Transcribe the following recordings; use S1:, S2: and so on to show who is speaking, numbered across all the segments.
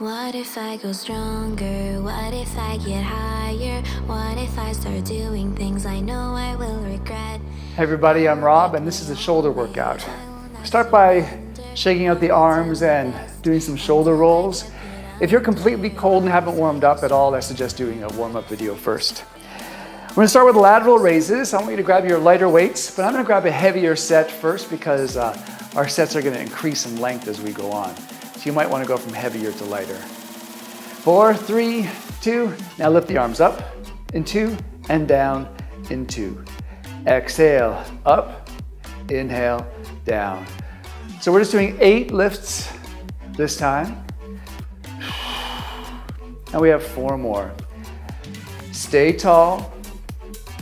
S1: What if I go stronger? What if I get higher? What if I start doing things I know I will regret?
S2: Hey everybody, I'm Rob and this is a shoulder workout. Start by shaking out the arms and doing some shoulder rolls. If you're completely cold and haven't warmed up at all, I suggest doing a warm-up video first. We're going to start with lateral raises. I want you to grab your lighter weights, but I'm going to grab a heavier set first because our sets are going to increase in length as we go on. So you might want to go from heavier to lighter. 4, 3, 2. Now lift the arms up in 2 and down in 2. Exhale, up, inhale, down. So we're just doing 8 lifts this time. And we have 4 more. Stay tall.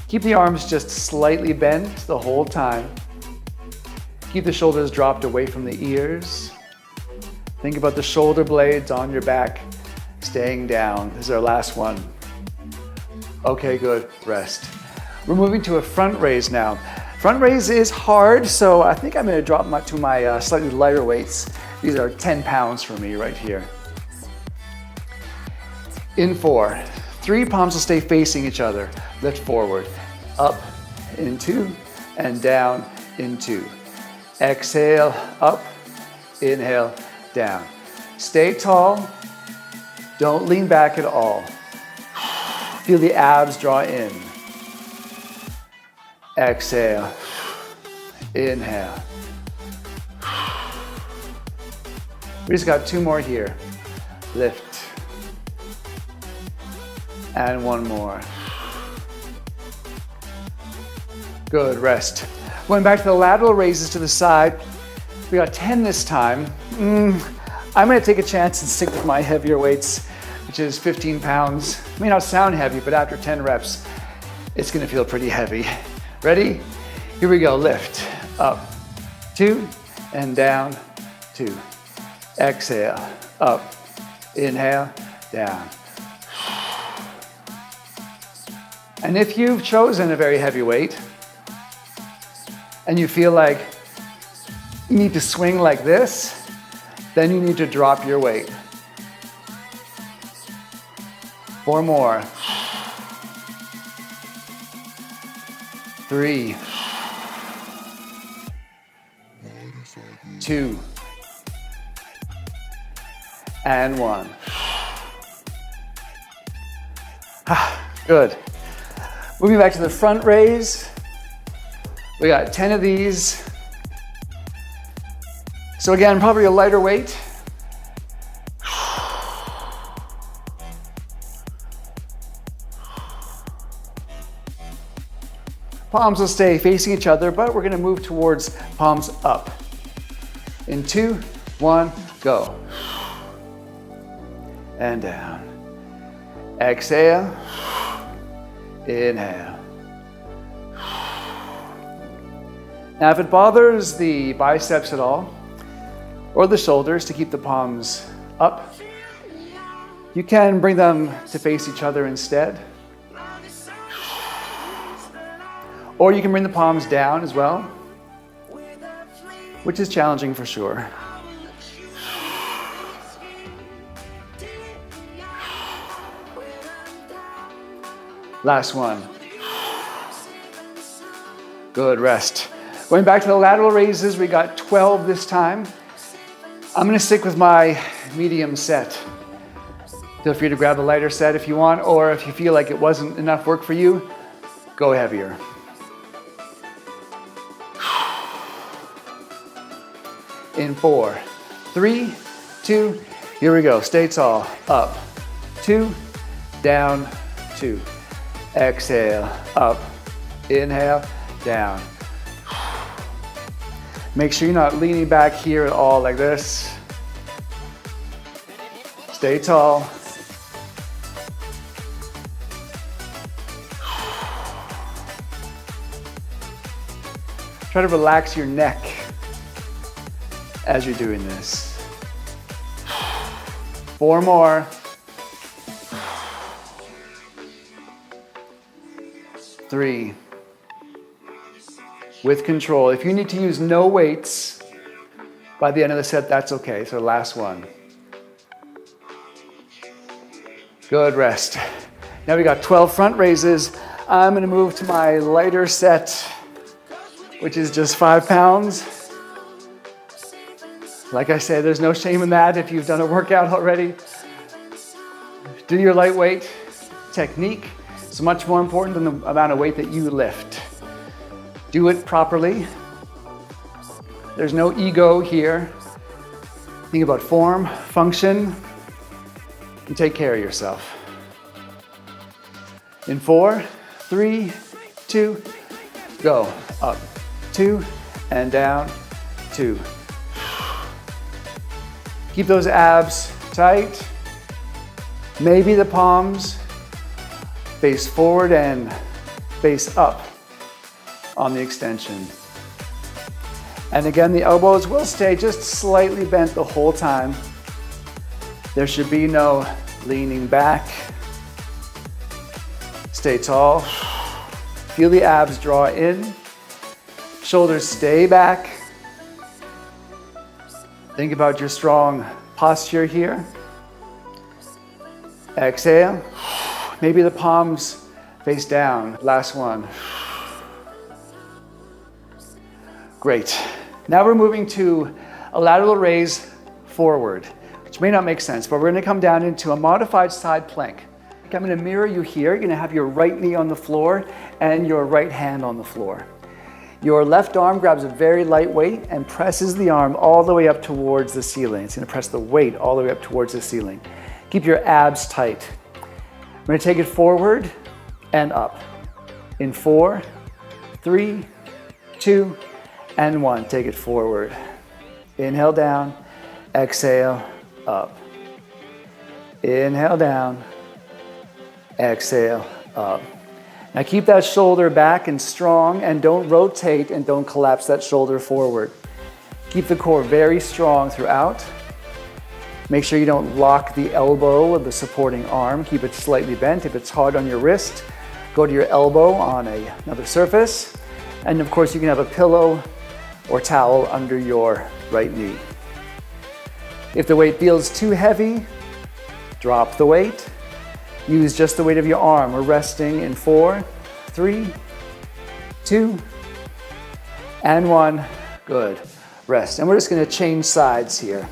S2: Keep the arms just slightly bent the whole time. Keep the shoulders dropped away from the ears. Think about the shoulder blades on your back, staying down. This is our last one. Okay, good, rest. We're moving to a front raise now. Front raise is hard, so I think I'm gonna drop to my slightly lighter weights. These are 10 pounds for me right here. In 4, 3 palms will stay facing each other. Lift forward, up, in 2, and down, in 2. Exhale, up, inhale, down. Stay tall, don't lean back at all. Feel the abs draw in. Exhale, inhale. We just got 2 more here. Lift. And 1 more. Good, rest. Going back to the lateral raises to the side. We got 10 this time. I'm gonna take a chance and stick with my heavier weights, which is 15 pounds. It may not sound heavy, but after 10 reps, it's gonna feel pretty heavy. Ready? Here we go, lift. Up, 2, and down, 2. Exhale, up, inhale, down. And if you've chosen a very heavy weight, and you feel like you need to swing like this, then you need to drop your weight. 4 more. 3, 2, and 1. Good. Moving back to the front raise. We got 10 of these. So again, probably a lighter weight. Palms will stay facing each other, but we're gonna move towards palms up. In 2, 1, go. And down. Exhale. Inhale. Now, if it bothers the biceps at all, or the shoulders to keep the palms up, you can bring them to face each other instead. Or you can bring the palms down as well, which is challenging for sure. Last one. Good, rest. Going back to the lateral raises, we got 12 this time. I'm gonna stick with my medium set. Feel free to grab a lighter set if you want, or if you feel like it wasn't enough work for you, go heavier. In 4, 3, 2, here we go. Stay tall, up, 2, down, 2. Exhale, up, inhale, down. Make sure you're not leaning back here at all like this. Stay tall. Try to relax your neck as you're doing this. 4 more. 3. With control. If you need to use no weights by the end of the set, that's okay. So last one. Good, rest. Now we got 12 front raises. I'm gonna move to my lighter set, which is just 5 pounds. Like I said, there's no shame in that if you've done a workout already. Do your lightweight. Technique is much more important than the amount of weight that you lift. Do it properly. There's no ego here. Think about form, function, and take care of yourself. In 4, 3, 2, go. Up, 2, and down, 2. Keep those abs tight. Maybe the palms face forward and face up on the extension. And again, the elbows will stay just slightly bent the whole time. There should be no leaning back. Stay tall. Feel the abs draw in. Shoulders stay back. Think about your strong posture here. Exhale. Maybe the palms face down. Last one. Great. Now we're moving to a lateral raise forward, which may not make sense, but we're gonna come down into a modified side plank. I'm gonna mirror you here. You're gonna have your right knee on the floor and your right hand on the floor. Your left arm grabs a very light weight and presses the arm all the way up towards the ceiling. It's gonna press the weight all the way up towards the ceiling. Keep your abs tight. We're gonna take it forward and up. In 4, 3, 2, and 1. Take it forward. Inhale down, exhale up. Inhale down, exhale up. Now keep that shoulder back and strong, and don't rotate and don't collapse that shoulder forward. Keep the core very strong throughout. Make sure you don't lock the elbow of the supporting arm. Keep it slightly bent. If it's hard on your wrist, go to your elbow on another surface. And of course, you can have a pillow or towel under your right knee. If the weight feels too heavy, drop the weight. Use just the weight of your arm. We're resting in 4, 3, 2, and 1. Good. Rest. And we're just going to change sides here.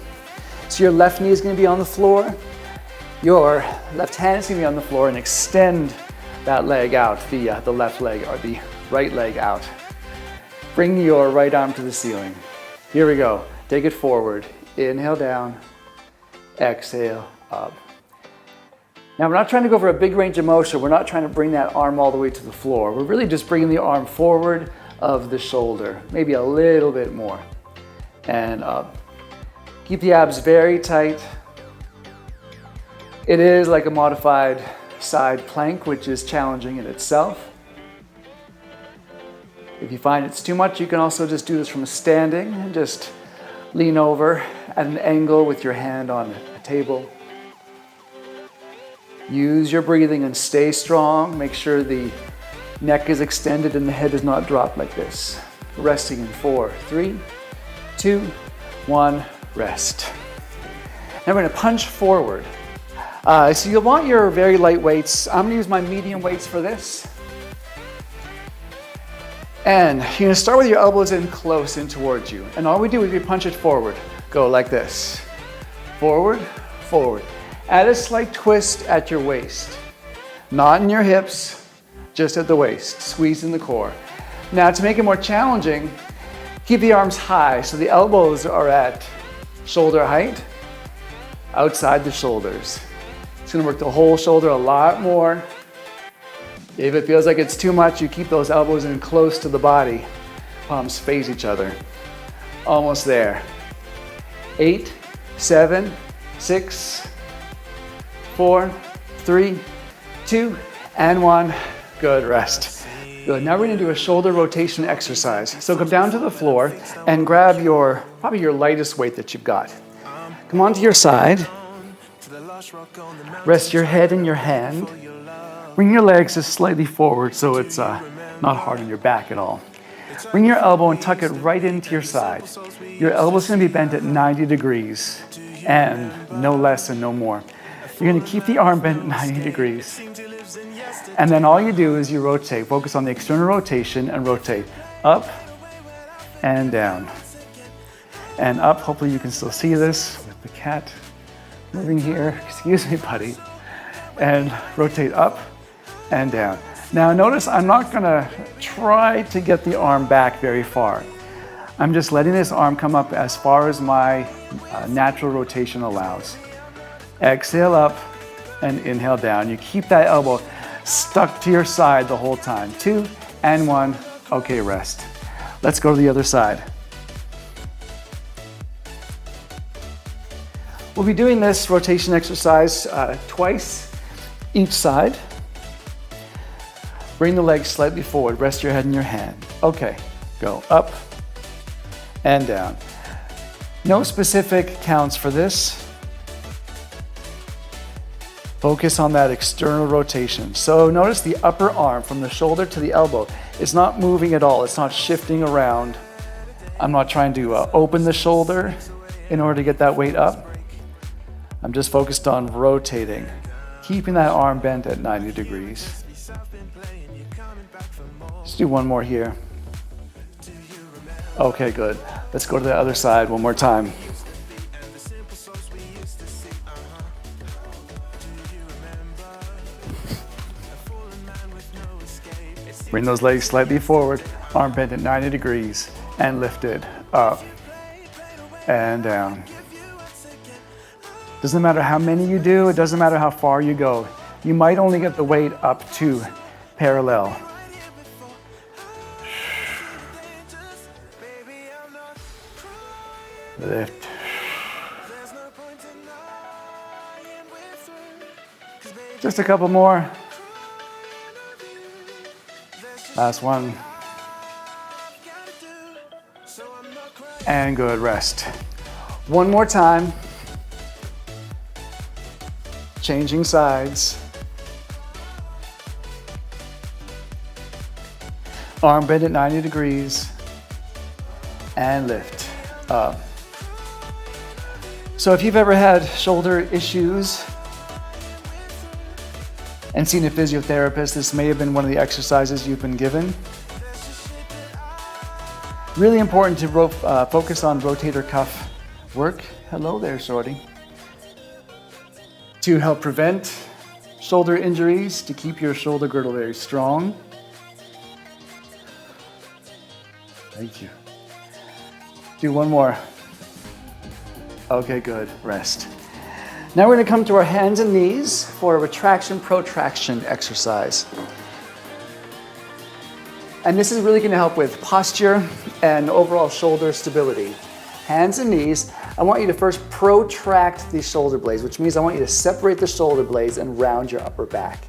S2: So your left knee is going to be on the floor. Your left hand is going to be on the floor, and extend that leg out, the left leg or the right leg out. Bring your right arm to the ceiling. Here we go. Take it forward. Inhale down. Exhale up. Now, we're not trying to go for a big range of motion. We're not trying to bring that arm all the way to the floor. We're really just bringing the arm forward of the shoulder, maybe a little bit more, and up. Keep the abs very tight. It is like a modified side plank, which is challenging in itself. If you find it's too much, you can also just do this from standing and just lean over at an angle with your hand on a table. Use your breathing and stay strong. Make sure the neck is extended and the head does not drop like this. Resting in 4, 3, 2, 1, rest. Now we're gonna punch forward. So you'll want your very light weights. I'm gonna use my medium weights for this. And you're gonna start with your elbows in close in towards you. And all we do is we punch it forward. Go like this. Forward, forward. Add a slight twist at your waist. Not in your hips, just at the waist. Squeeze in the core. Now to make it more challenging, keep the arms high so the elbows are at shoulder height, outside the shoulders. It's gonna work the whole shoulder a lot more. If it feels like it's too much, you keep those elbows in close to the body. Palms face each other. Almost there. 8, 7, 6, 4, 3, 2, and 1. Good, rest. Good, now we're gonna do a shoulder rotation exercise. So come down to the floor and grab probably your lightest weight that you've got. Come onto your side. Rest your head in your hand. Bring your legs just slightly forward so it's not hard on your back at all. Bring your elbow and tuck it right into your side. Your elbow's gonna be bent at 90 degrees and no less and no more. You're gonna keep the arm bent at 90 degrees. And then all you do is you rotate, focus on the external rotation and rotate up and down. And up, hopefully you can still see this with the cat moving here. Excuse me, buddy. And rotate up and down. Now notice I'm not gonna try to get the arm back very far. I'm just letting this arm come up as far as my natural rotation allows. Exhale up and inhale down. You keep that elbow stuck to your side the whole time. 2 and 1, okay, rest. Let's go to the other side. We'll be doing this rotation exercise twice each side. Bring the legs slightly forward, rest your head in your hand. Okay, go up and down. No specific counts for this. Focus on that external rotation. So notice the upper arm from the shoulder to the elbow is not moving at all. It's not shifting around. I'm not trying to open the shoulder in order to get that weight up. I'm just focused on rotating, keeping that arm bent at 90 degrees. Let's do one more here. Okay, good. Let's go to the other side one more time. Bring those legs slightly forward, arm bent at 90 degrees, and lifted up and down. Doesn't matter how many you do, it doesn't matter how far you go. You might only get the weight up to parallel. Lift. Just a couple more. Last one. And good, rest. One more time. Changing sides. Arm bent at 90 degrees. And lift up. So if you've ever had shoulder issues and seen a physiotherapist, this may have been one of the exercises you've been given. Really important to focus on rotator cuff work. Hello there, shorty. To help prevent shoulder injuries, to keep your shoulder girdle very strong. Thank you. Do one more. Okay, good, rest. Now we're gonna come to our hands and knees for a retraction, protraction exercise. And this is really gonna help with posture and overall shoulder stability. Hands and knees, I want you to first protract the shoulder blades, which means I want you to separate the shoulder blades and round your upper back.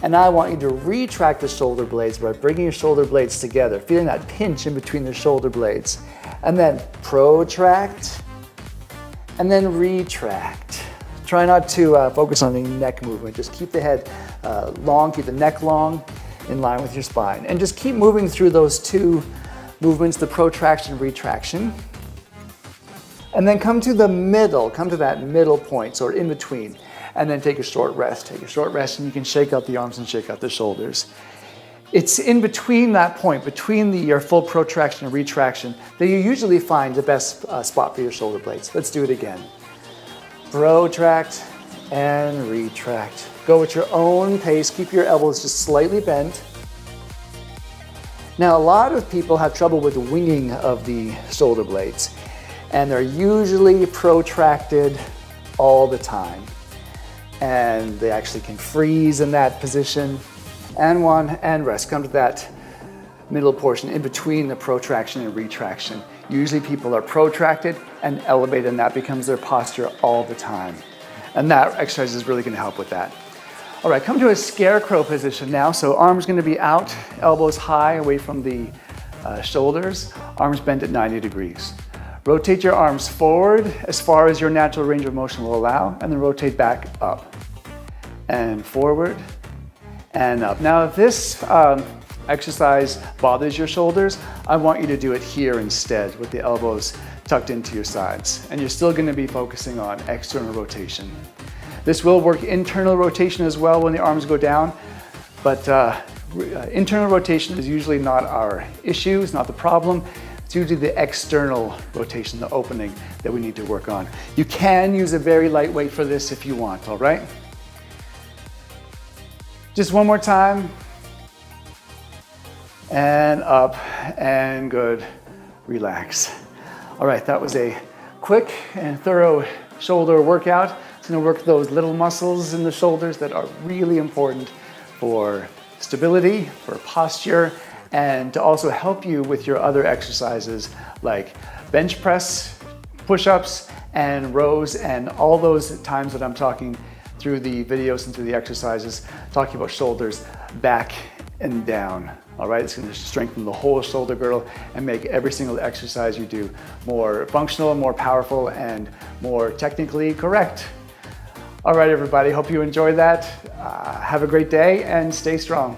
S2: And now I want you to retract the shoulder blades by bringing your shoulder blades together, feeling that pinch in between the shoulder blades. And then protract, and then retract. Try not to focus on any neck movement. Just keep the head long, keep the neck long, in line with your spine. And just keep moving through those two movements, the protraction, retraction. And then come to the middle, come to that middle point, so in between. And then take a short rest. Take a short rest and you can shake out the arms and shake out the shoulders. It's in between that point, between your full protraction and retraction, that you usually find the best spot for your shoulder blades. Let's do it again. Protract and retract. Go at your own pace. Keep your elbows just slightly bent. Now, a lot of people have trouble with the winging of the shoulder blades, and they're usually protracted all the time. And they actually can freeze in that position. And one, and rest. Come to that middle portion in between the protraction and retraction. Usually people are protracted and elevated, and that becomes their posture all the time. And that exercise is really gonna help with that. All right, come to a scarecrow position now. So arms gonna be out, elbows high away from the shoulders, arms bent at 90 degrees. Rotate your arms forward as far as your natural range of motion will allow, and then rotate back up and forward and up. Now, if this exercise bothers your shoulders, I want you to do it here instead with the elbows tucked into your sides. And you're still gonna be focusing on external rotation. This will work internal rotation as well when the arms go down, but internal rotation is usually not our issue, it's not the problem. It's usually the external rotation, the opening, that we need to work on. You can use a very light weight for this if you want, all right? Just one more time. And up, and good. Relax. All right, that was a quick and thorough shoulder workout. It's gonna work those little muscles in the shoulders that are really important for stability, for posture, and to also help you with your other exercises like bench press, push-ups, and rows, and all those times that I'm talking through the videos and through the exercises, talking about shoulders back and down. All right, it's gonna strengthen the whole shoulder girdle and make every single exercise you do more functional, more powerful, and more technically correct. All right, everybody, hope you enjoyed that. Have a great day and stay strong.